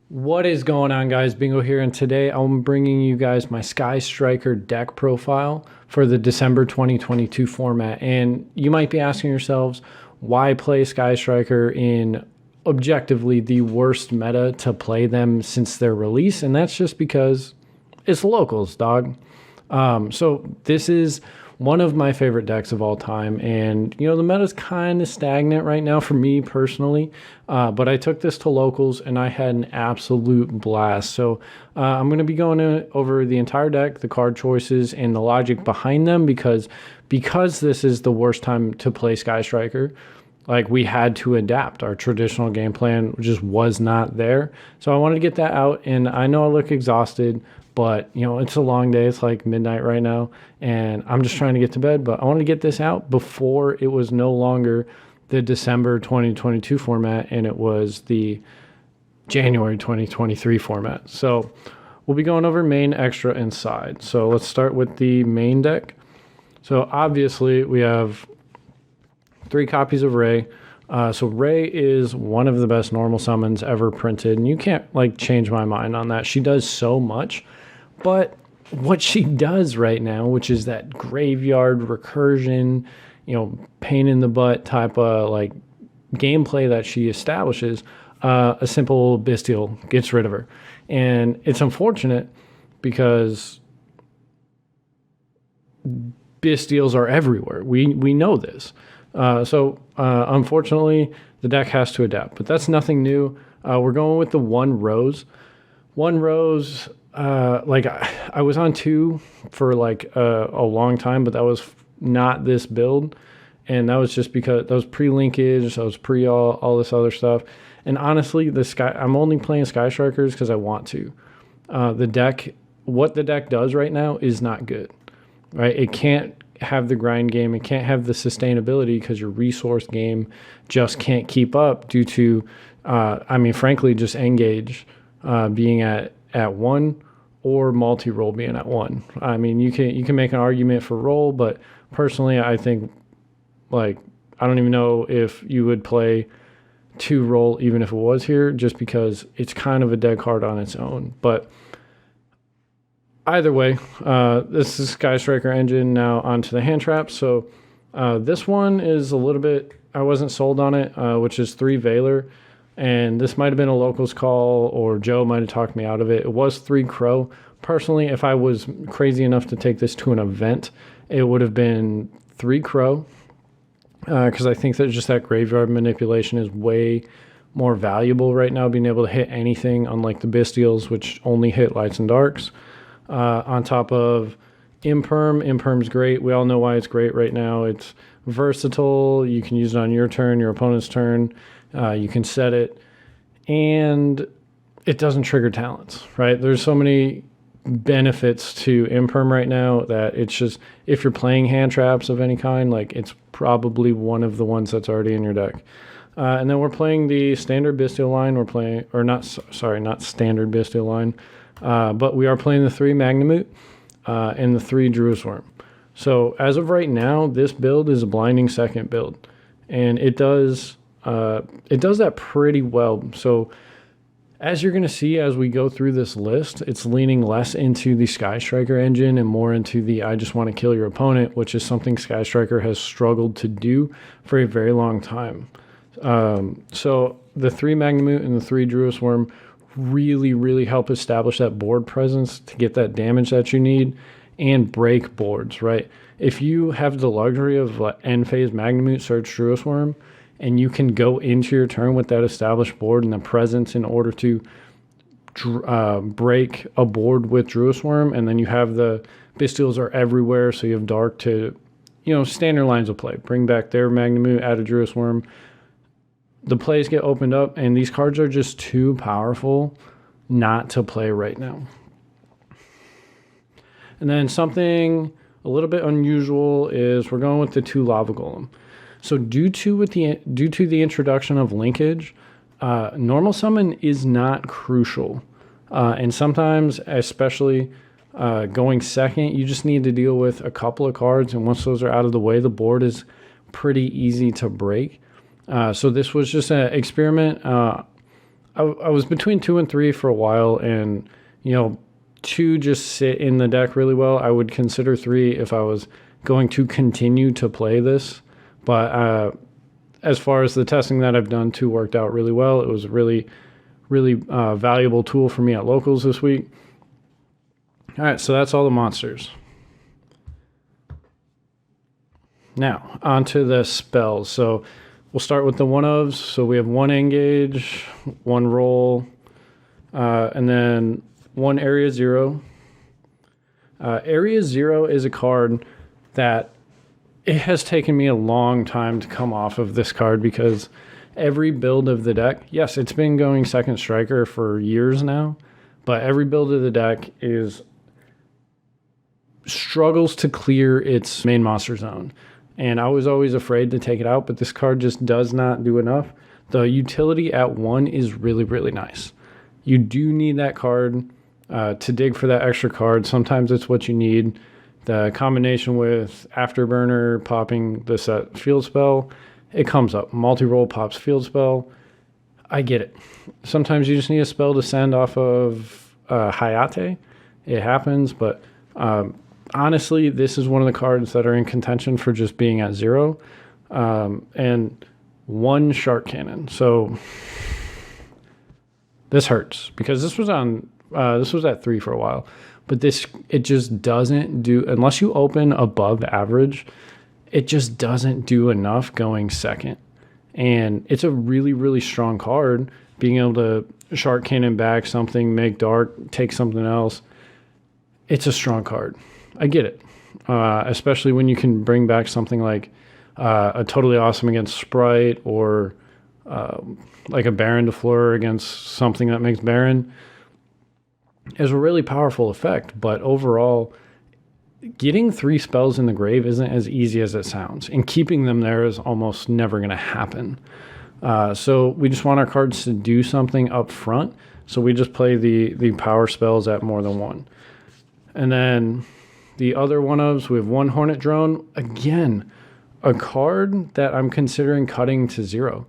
What is going on, guys? Bingo here, and today I'm bringing you guys my Sky Striker deck profile for the December 2022 format. And you might be asking yourselves, why play Sky Striker in objectively the worst meta to play them since their release? And that's just because it's locals, dog. So this is one of my favorite decks of all time, and the meta's kind of stagnant right now for me personally. But I took this to locals and I had an absolute blast. So I'm going to be going over the entire deck, the card choices, and the logic behind them because this is the worst time to play Sky Striker. Like, we had to adapt. Our traditional game plan just was not there. So I wanted to get that out, and I know I look exhausted, but it's a long day. It's like midnight right now, and I'm just trying to get to bed. But I wanted to get this out before it was no longer the December 2022 format, and it was the January 2023 format. So we'll be going over main, extra, and side. So let's start with the main deck. So obviously we have 3 copies of Ray. So Ray is one of the best normal summons ever printed, and you can't change my mind on that. She does so much, but what she does right now, which is that graveyard recursion, pain in the butt type of gameplay that she establishes, a simple Bestial gets rid of her. And it's unfortunate because Bestials are everywhere. We know this. So unfortunately, the deck has to adapt, but that's nothing new. We're going with the one rose. One rose, I was on 2 for a long time, but that was not this build. And that was just because that was pre-linkage, that was pre all this other stuff. And honestly, I'm only playing Sky Strikers because I want to. What the deck does right now is not good, right? It can't have the grind game. It can't have the sustainability because your resource game just can't keep up due to, frankly, just Engage being at 1 or multi-roll being at 1. I mean, you can make an argument for roll, but personally, I think, I don't even know if you would play 2 roll even if it was here, just because it's kind of a dead card on its own. But either way, this is Sky Striker engine. Now onto the hand trap. So this one is a little bit, I wasn't sold on it, which is 3 Veiler. And this might have been a locals call, or Joe might have talked me out of it. It was 3 Crow. Personally, if I was crazy enough to take this to an event, it would have been 3 Crow. Because I think that just that graveyard manipulation is way more valuable right now, being able to hit anything, unlike the Bestials, which only hit lights and darks. On top of Imperm. Imperm's great. We all know why it's great right now. It's versatile. You can use it on your turn, your opponent's turn. You can set it, and it doesn't trigger talents, right? There's so many benefits to Imperm right now that it's just, if you're playing hand traps of any kind, it's probably one of the ones that's already in your deck. And then we're playing the standard Bestial line. We're playing, or not standard Bestial line. But we are playing the 3 Magnamut and the 3 Druid's Worm. So as of right now, this build is a blinding second build, and it does that pretty well. So as you're going to see as we go through this list, it's leaning less into the Sky Striker engine and more into the I just want to kill your opponent, which is something Sky Striker has struggled to do for a very long time. So the 3 Magnamut and the 3 Druid's Worm really, really help establish that board presence to get that damage that you need and break boards, right? If you have the luxury of end phase Magnamut, search Druid's Worm, and you can go into your turn with that established board and the presence in order to break a board with Druid's Worm, and then you have the Bestials are everywhere, so you have dark to, standard lines of play. Bring back their Magnamut, add a Druid's Worm. The plays get opened up, and these cards are just too powerful not to play right now. And then something a little bit unusual is we're going with the 2 Lava Golem. So due to the introduction of linkage, normal summon is not crucial. And sometimes, especially going second, you just need to deal with a couple of cards, and once those are out of the way, the board is pretty easy to break. So this was just an experiment. I was between 2 and 3 for a while, and you know, 2 just sit in the deck really well. I would consider 3 if I was going to continue to play this. But as far as the testing that I've done, 2 worked out really well. It was a really valuable tool for me at locals this week. All right, so that's all the monsters. Now, on to the spells. So we'll start with the one-ofs. So we have 1 engage, 1 roll, and then 1 Area 0. Area 0 is a card that it has taken me a long time to come off of this card because every build of the deck, yes, it's been going second striker for years now, but every build of the deck struggles to clear its main monster zone. And I was always afraid to take it out, but this card just does not do enough. The utility at 1 is really, really nice. You do need that card to dig for that extra card. Sometimes it's what you need. The combination with Afterburner popping the set field spell, it comes up. Multi-roll pops field spell. I get it. Sometimes you just need a spell to send off of Hayate. It happens, but honestly, this is one of the cards that are in contention for just being at 0. And 1 Shark Cannon. So this hurts because this was at 3 for a while. But it just doesn't do, unless you open above average, it just doesn't do enough going second. And it's a really, really strong card. Being able to Shark Cannon back something, make dark, take something else. It's a strong card. I get it. Especially when you can bring back something like a Totally Awesome against Sprite, or like a Baron de Fleur against something that makes Baron. Is a really powerful effect, but overall, getting 3 spells in the grave isn't as easy as it sounds, and keeping them there is almost never going to happen. So we just want our cards to do something up front, so we just play the power spells at more than 1. And then the other one-ofs, we have 1 Hornet Drone. Again, a card that I'm considering cutting to 0.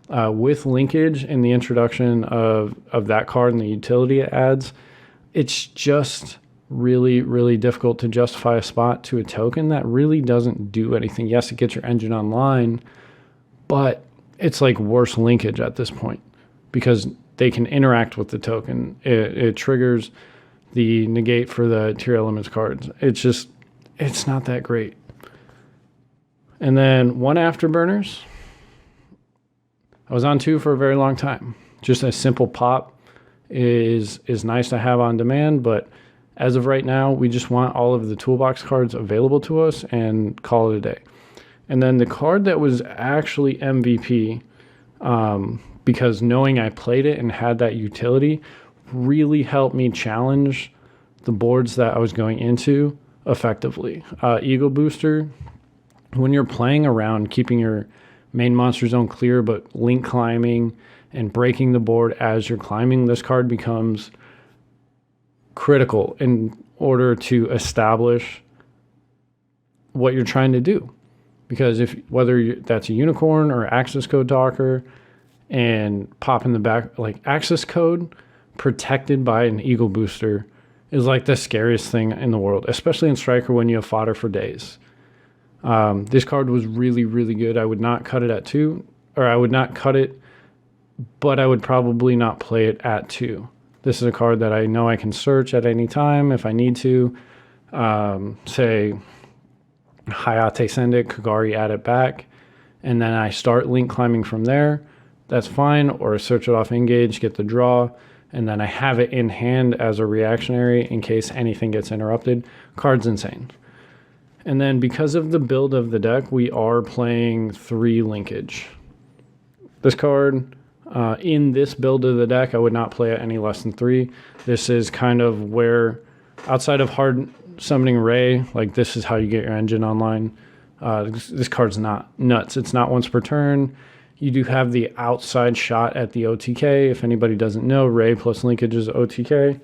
With linkage and the introduction of that card and the utility it adds, it's just really, really difficult to justify a spot to a token that really doesn't do anything. Yes, it gets your engine online, but it's like worse linkage at this point because they can interact with the token. It triggers the negate for the tier elements cards. It's not that great. And then 1 Afterburners. I was on 2 for a very long time. Just a simple pop is nice to have on demand, but as of right now, we just want all of the toolbox cards available to us and call it a day. And then the card that was actually MVP, because knowing I played it and had that utility, really helped me challenge the boards that I was going into effectively. Eagle Booster, when you're playing around, keeping your main monster zone clear, but link climbing and breaking the board as you're climbing, this card becomes critical in order to establish what you're trying to do. Because whether that's a unicorn or access code talker, and pop in the back, like access code protected by an Eagle Booster is like the scariest thing in the world, especially in Striker when you have fodder for days. This card was really, really good. I would not cut it at 2, or I would not cut it, but I would probably not play it at 2. This is a card that I know I can search at any time if I need to. Say, Hayate send it, Kagari add it back, and then I start link climbing from there. That's fine. Or search it off engage, get the draw, and then I have it in hand as a reactionary in case anything gets interrupted. Card's insane. And then because of the build of the deck, we are playing 3 linkage. This card, in this build of the deck, I would not play it any less than 3. This is kind of where, outside of hard summoning Ray, like this is how you get your engine online. This card's not nuts. It's not once per turn. You do have the outside shot at the OTK. If anybody doesn't know, Ray plus linkage is OTK.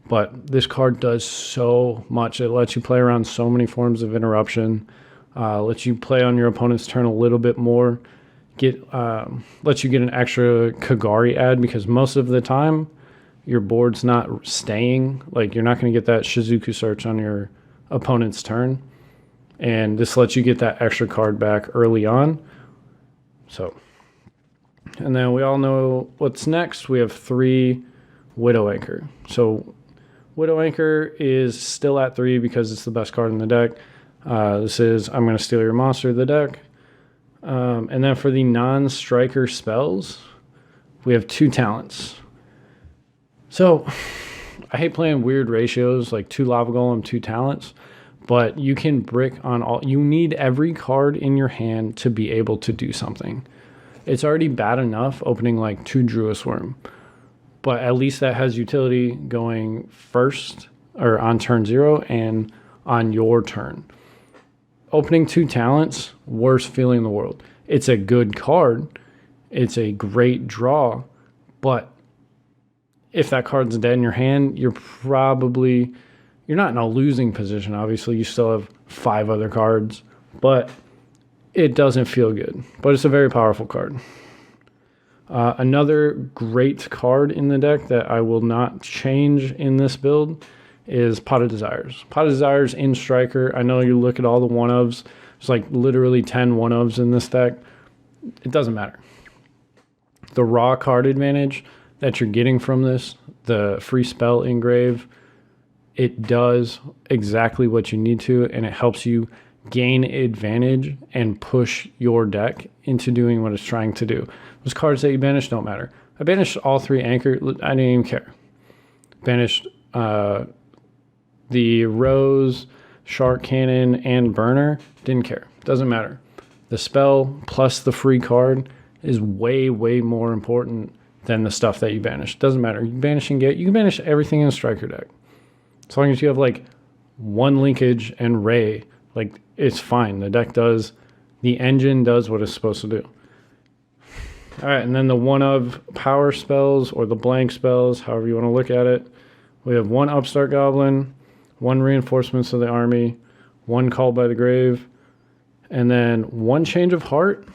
But this card does so much. It lets you play around so many forms of interruption. Lets you play on your opponent's turn a little bit more. lets you get an extra Kagari ad, because most of the time your board's not staying. Like, you're not going to get that Shizuku search on your opponent's turn, and this lets you get that extra card back early on. So, and then we all know what's next. We have 3 Widow Anchor. So Widow Anchor is still at 3 because it's the best card in the deck. This is I'm going to steal your monster of the deck. And then for the non-striker spells, we have 2 talents. So I hate playing weird ratios like 2 Lava Golem, 2 talents, but you can brick on all. You need every card in your hand to be able to do something. It's already bad enough opening like 2 Druid Worm, but at least that has utility going first or on turn 0 and on your turn. Opening 2 talents, worst feeling in the world. It's a good card. It's a great draw, but if that card's dead in your hand, you're not in a losing position. Obviously, you still have 5 other cards, but it doesn't feel good. But it's a very powerful card. Another great card in the deck that I will not change in this build is Pot of Desires. Pot of Desires in Striker. I know you look at all the 1-ofs. There's like literally 10 1-ofs in this deck. It doesn't matter. The raw card advantage that you're getting from this, the free spell engrave, it does exactly what you need to, and it helps you gain advantage and push your deck into doing what it's trying to do. Those cards that you banish don't matter. I banished all 3 Anchor. I didn't even care. Banished the Rose, Shark Cannon, and Burner. Didn't care. Doesn't matter. The spell plus the free card is way, way more important than the stuff that you banish. Doesn't matter. You banish and you can banish everything in a Striker deck. As long as you have like 1 Linkage and Ray, like, it's fine. The engine does what it's supposed to do. All right, and then the 1-of power spells or the blank spells, however you want to look at it. We have 1 Upstart Goblin, 1 Reinforcements of the Army, 1 Called by the Grave, and then 1 Change of Heart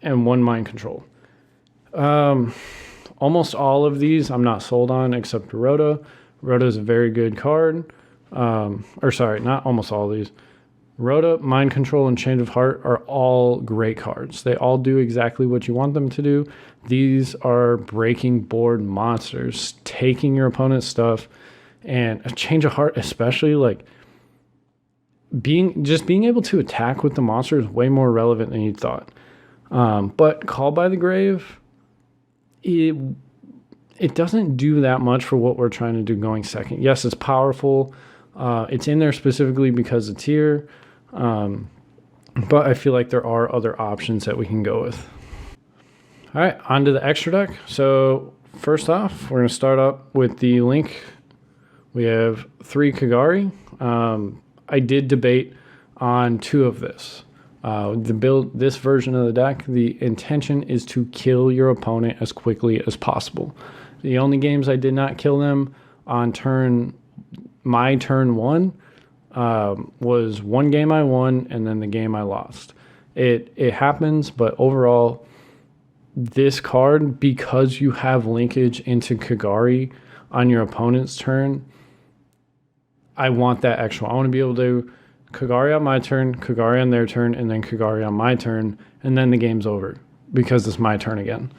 and 1 Mind Control. Almost all of these I'm not sold on except Rhoda. Rhoda is a very good card. Not almost all of these. Rhoda, Mind Control, and Change of Heart are all great cards. They all do exactly what you want them to do. These are breaking board monsters, taking your opponent's stuff, and a Change of Heart especially, like, being able to attack with the monster is way more relevant than you thought. But Call by the Grave, it doesn't do that much for what we're trying to do going second. Yes, it's powerful. It's in there specifically because it's here. But I feel like there are other options that we can go with. All right, on to the extra deck. So first off, we're going to start up with the Link. We have 3 Kagari. I did debate on 2 of this. This version of the deck, the intention is to kill your opponent as quickly as possible. The only games I did not kill them on my turn 1 was 1 game I won and then the game I lost. It happens, but overall, this card, because you have linkage into Kagari on your opponent's turn, I want that extra. I want to be able to Kagari on my turn, Kagari on their turn, and then Kagari on my turn, and then the game's over because it's my turn again.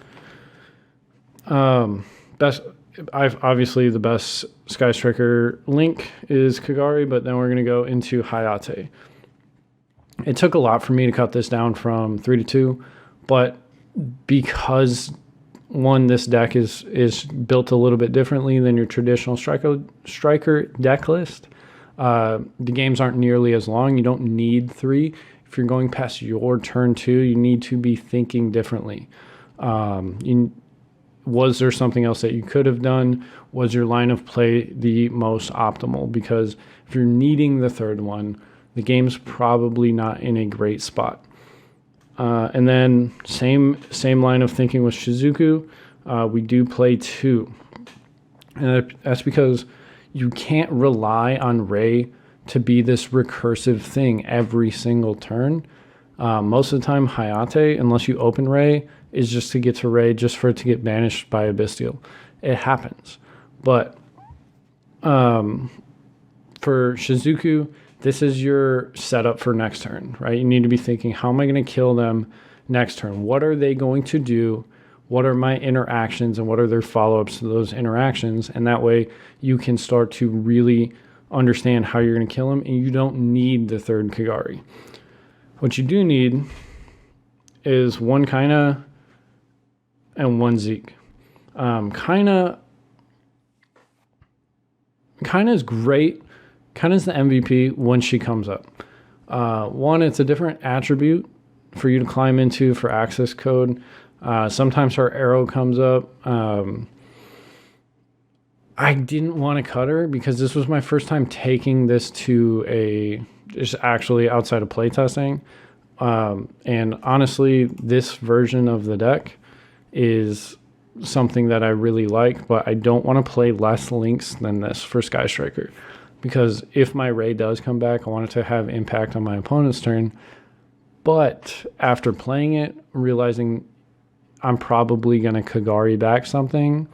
Obviously the best Sky Striker Link is Kagari, but then we're going to go into Hayate. It took a lot for me to cut this down from 3 to 2, but because this deck is built a little bit differently than your traditional striker deck list. The games aren't nearly as long. You don't need 3. If you're going past your turn 2, you need to be thinking differently. Was there something else that you could have done? Was your line of play the most optimal? Because if you're needing the 3rd one, the game's probably not in a great spot. And then same line of thinking with Shizuku. We do play 2. And that's because you can't rely on Ray to be this recursive thing every single turn. Most of the time, Hayate, unless you open Ray, is just to get to Ray, just for it to get banished by a Bystial. It happens. But for Shizuku, this is your setup for next turn, right? You need to be thinking, how am I going to kill them next turn? What are they going to do? What are my interactions, and what are their follow-ups to those interactions? And that way you can start to really understand how you're going to kill them, and you don't need the third Kagari. What you do need is one Kaina and one Zeke. Kaina is great. Kaina's the MVP when she comes up. One, it's a different attribute for you to climb into for access code. Sometimes her arrow comes up. I didn't want to cut her because this was my first time taking this to just actually outside of playtesting. And honestly, this version of the deck is something that I really like, but I don't want to play less links than this for Sky Striker, because if my Ray does come back, I want it to have impact on my opponent's turn. But after playing it, realizing I'm probably going to Kagari back something,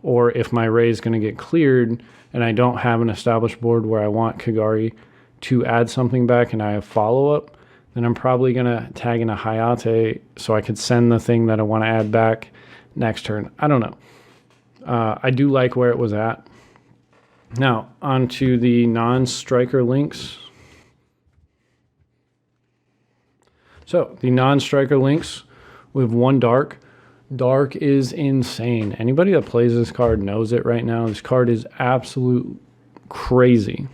or if my Ray is going to get cleared and I don't have an established board where I want Kagari to add something back and I have follow-up, then I'm probably going to tag in a Hayate so I could send the thing that I want to add back next turn. I don't know. I do like where it was at. Now, on to the non-striker links. So, the non-striker links, we have one Dark. Dark is insane. Anybody that plays this card knows it right now. This card is absolute crazy.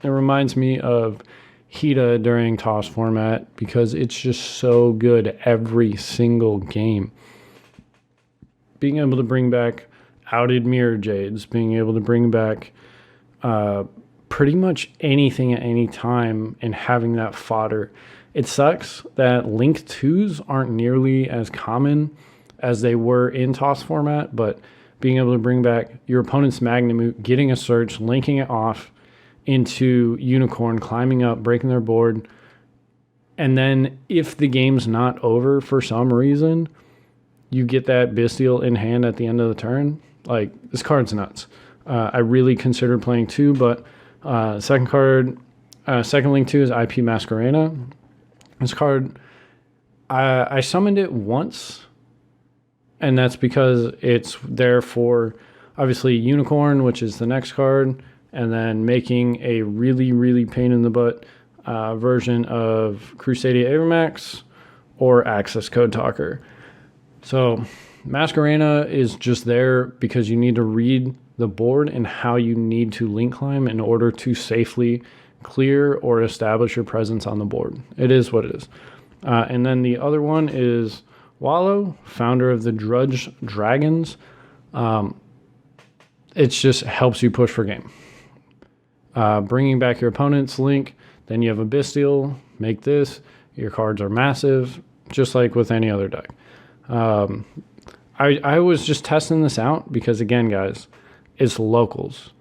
It reminds me of Hita during TOS format because it's just so good every single game. Being able to bring back outed Mirror Jades, being able to bring back pretty much anything at any time and having that fodder. It sucks that Link 2s aren't nearly as common as they were in TOS format, but being able to bring back your opponent's Magnamute, getting a search, linking it off into Unicorn, climbing up, breaking their board, and then if the game's not over for some reason, you get that Bystial in hand at the end of the turn. Like, this card's nuts. I really considered playing 2, but second Link 2 is IP Masquerena. This card, I summoned it once, and that's because it's there for, obviously, Unicorn, which is the next card, and then making a really, really pain-in-the-butt version of Crusadia Avermax or Access Code Talker. So Masquerena is just there because you need to read the board and how you need to link climb in order to safely clear or establish your presence on the board. It is what it is. And then the other one is Wallow, founder of the Drudge Dragons. It just helps you push for game. Bringing back your opponent's link, then you have a Bystial, make this. Your cards are massive, just like with any other deck. I was just testing this out because, again, guys, it's locals,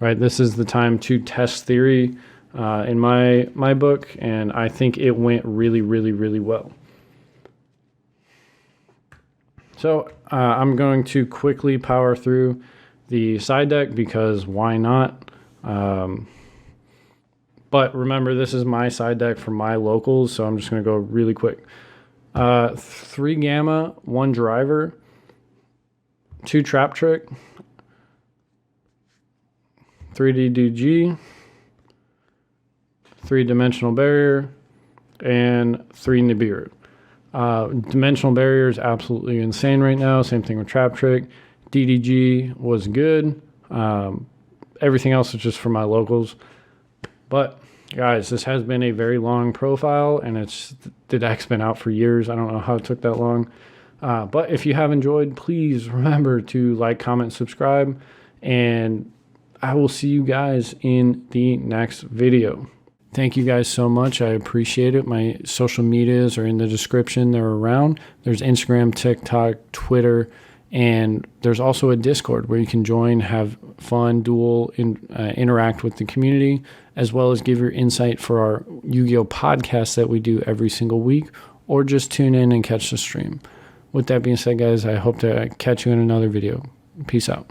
right? This is the time to test theory in my book, and I think it went really, really, really well. So I'm going to quickly power through the side deck because why not? But remember, this is my side deck for my locals, so I'm just going to go really quick. 3 Gamma, 1 Driver, 2 Trap Trick, 3 DDG, 3 Dimensional Barrier, and 3 Nibiru. Dimensional Barrier is absolutely insane right now. Same thing with Trap Trick. DDG was good. Everything else is just for my locals. But guys, this has been a very long profile, and the deck's been out for years. I don't know how it took that long. But if you have enjoyed, please remember to like, comment, subscribe, and I will see you guys in the next video. Thank you guys so much. I appreciate it. My social medias are in the description. They're around. There's Instagram, TikTok, Twitter, And there's also a Discord where you can join, have fun, duel, interact with the community, as well as give your insight for our Yu-Gi-Oh podcast that we do every single week, or just tune in and catch the stream. With that being said, guys, I hope to catch you in another video. Peace out.